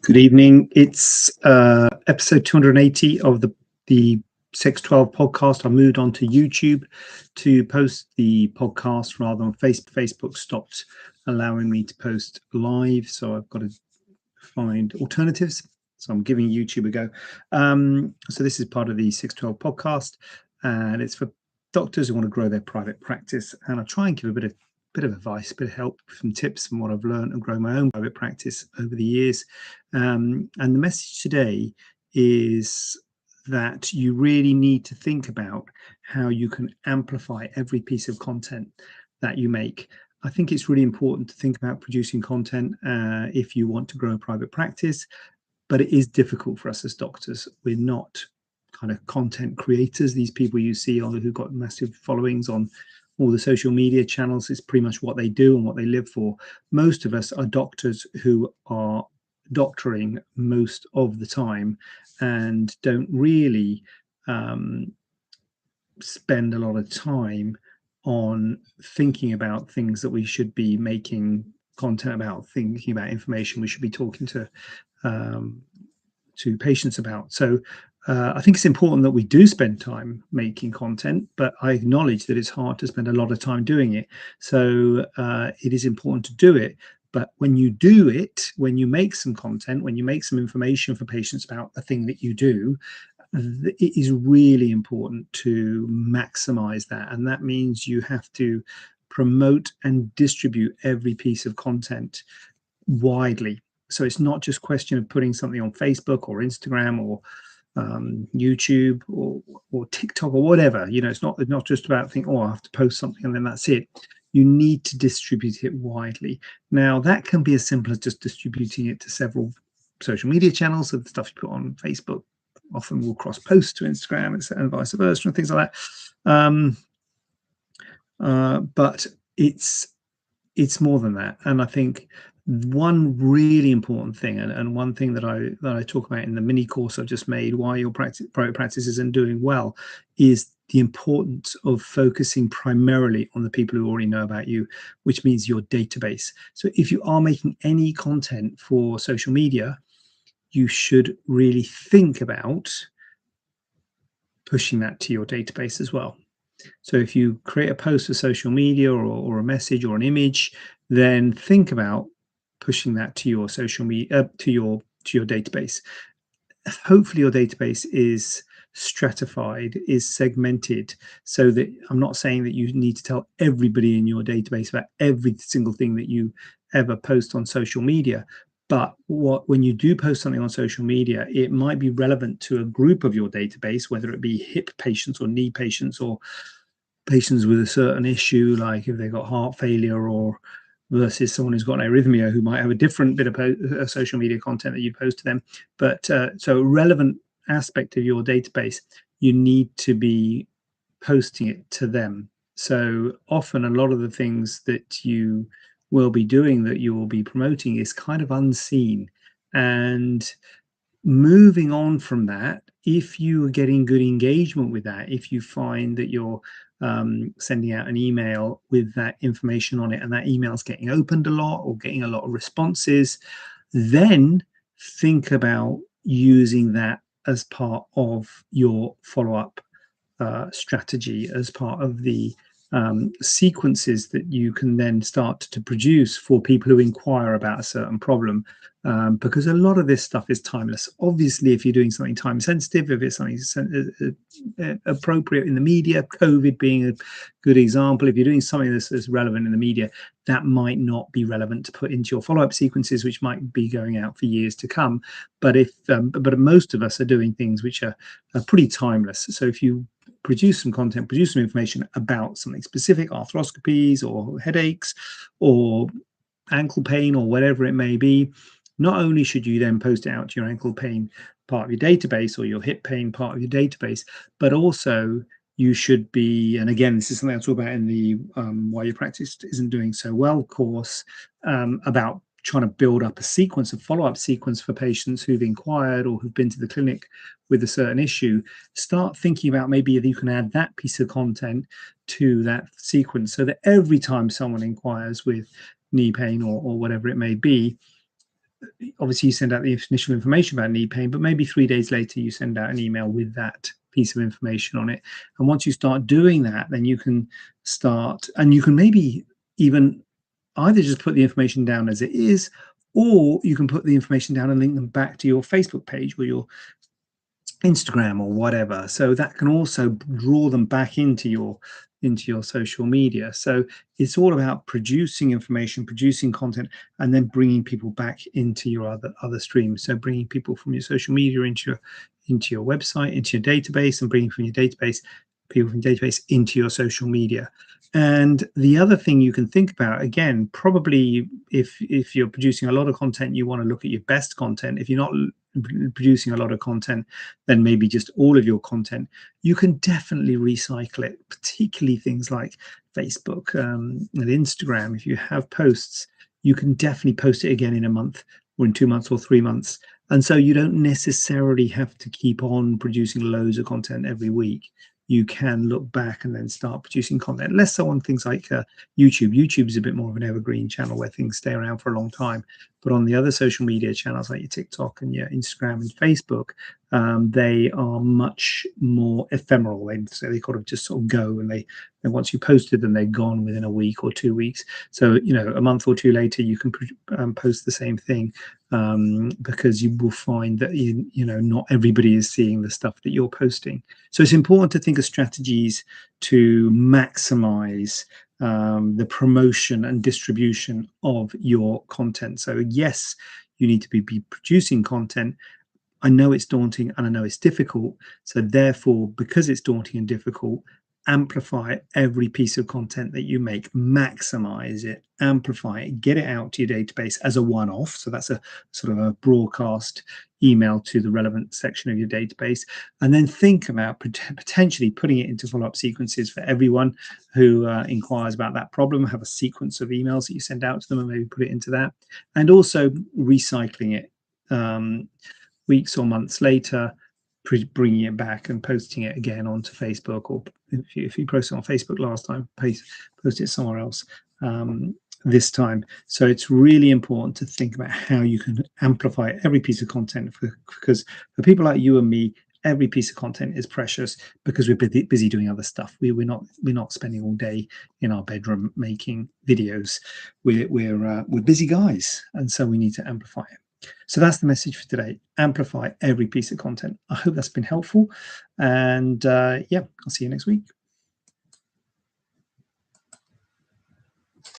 Good evening. It's episode 280 of the 612 podcast. I moved on to YouTube to post the podcast rather than Facebook stopped allowing me to post live, so I've got to find alternatives. So I'm giving YouTube a go. So this is part of the 612 podcast, and it's for doctors who want to grow their private practice. And I try and give a bit of advice, a bit of help, some tips from what I've learned and grown my own private practice over the years. And the message today is that you really need to think about how you can amplify every piece of content that you make. I think it's really important to think about producing content if you want to grow a private practice, but it is difficult for us as doctors. We're not kind of content creators. These people you see who've got massive followings on all the social media channels is pretty much what they do and what they live for. Most of us are doctors who are doctoring most of the time and don't really spend a lot of time on thinking about things that we should be making content about, thinking about information we should be talking to patients about. So I think it's important that we do spend time making content, but I acknowledge that it's hard to spend a lot of time doing it. So it is important to do it. But when you do it, when you make some content, when you make some information for patients about the thing that you do, it is really important to maximize that. And that means you have to promote and distribute every piece of content widely. So it's not just a question of putting something on Facebook or Instagram or YouTube or TikTok or whatever. It's not just about thinking, oh, I have to post something and then that's it. You need to distribute it widely. Now, that can be as simple as just distributing it to several social media channels. So the stuff you put on Facebook often will cross post to Instagram and vice versa and things like that. But it's more than that. And I think one really important thing, and one thing that I talk about in the mini course I've just made, why your private practice isn't doing well, is the importance of focusing primarily on the people who already know about you, which means your database. So if you are making any content for social media, you should really think about pushing that to your database as well. So if you create a post for social media or a message or an image, then think about pushing that to your social media, to your database. Hopefully your database is stratified, is segmented, so that I'm not saying that you need to tell everybody in your database about every single thing that you ever post on social media. But when you do post something on social media, it might be relevant to a group of your database, whether it be hip patients or knee patients or patients with a certain issue, like if they've got heart failure, or versus someone who's got an arrhythmia who might have a different bit of social media content that you post to them. But so a relevant aspect of your database, you need to be posting it to them. So often a lot of the things that you will be doing, that you will be promoting, is kind of unseen. And moving on from that, if you are getting good engagement with that, if you find that you're sending out an email with that information on it and that email is getting opened a lot or getting a lot of responses, then think about using that as part of your follow-up strategy, as part of the sequences that you can then start to produce for people who inquire about a certain problem, because a lot of this stuff is timeless. Obviously, if you're doing something time sensitive, if it's something appropriate in the media, COVID being a good example, if you're doing something that's relevant in the media, that might not be relevant to put into your follow-up sequences, which might be going out for years to come. But but most of us are doing things which are pretty timeless. So if you produce some content, produce some information about something specific, arthroscopies or headaches or ankle pain or whatever it may be, not only should you then post it out to your ankle pain part of your database or your hip pain part of your database, but also you should be, and again, this is something I'll talk about in the Why Your Practice Isn't Doing So Well course, about trying to build up a sequence, a follow-up sequence for patients who've inquired or who've been to the clinic with a certain issue. Start thinking about maybe if you can add that piece of content to that sequence, so that every time someone inquires with knee pain or whatever it may be, obviously you send out the initial information about knee pain, but maybe 3 days later you send out an email with that piece of information on it. And once you start doing that, then you can start, and you can maybe even either just put the information down as it is, or you can put the information down and link them back to your Facebook page or your Instagram or whatever. So that can also draw them back into your social media. So it's all about producing information, producing content, and then bringing people back into your other streams. So bringing people from your social media into your website, into your database, and bringing from your database people from your database into your social media. And the other thing you can think about, again, probably if you're producing a lot of content, you want to look at your best content. If you're not producing a lot of content, then maybe just all of your content. You can definitely recycle it, particularly things like Facebook and Instagram. If you have posts, you can definitely post it again in a month or in 2 months or 3 months. And so you don't necessarily have to keep on producing loads of content every week. You can look back and then start producing content. Less so on things like YouTube. YouTube is a bit more of an evergreen channel where things stay around for a long time. But on the other social media channels like your TikTok and your Instagram and Facebook, they are much more ephemeral. They kind of just sort of go, and once you posted them, they're gone within a week or 2 weeks. So a month or two later, you can post the same thing, because you will find that not everybody is seeing the stuff that you're posting. So it's important to think of strategies to maximize the promotion and distribution of your content. So yes, you need to be producing content. I know it's daunting and I know it's difficult. So therefore, because it's daunting and difficult, amplify every piece of content that you make, maximize it, amplify it, get it out to your database as a one-off. So that's a sort of a broadcast email to the relevant section of your database. And then think about potentially putting it into follow-up sequences for everyone who inquires about that problem. Have a sequence of emails that you send out to them and maybe put it into that. And also recycling it. Weeks or months later, bringing it back and posting it again onto Facebook, or if you posted on Facebook last time, post it somewhere else this time. So it's really important to think about how you can amplify every piece of content, because for people like you and me, every piece of content is precious because we're busy doing other stuff. We're not spending all day in our bedroom making videos. We're busy guys, and so we need to amplify it. So that's the message for today. Amplify every piece of content. I hope that's been helpful. And yeah, I'll see you next week.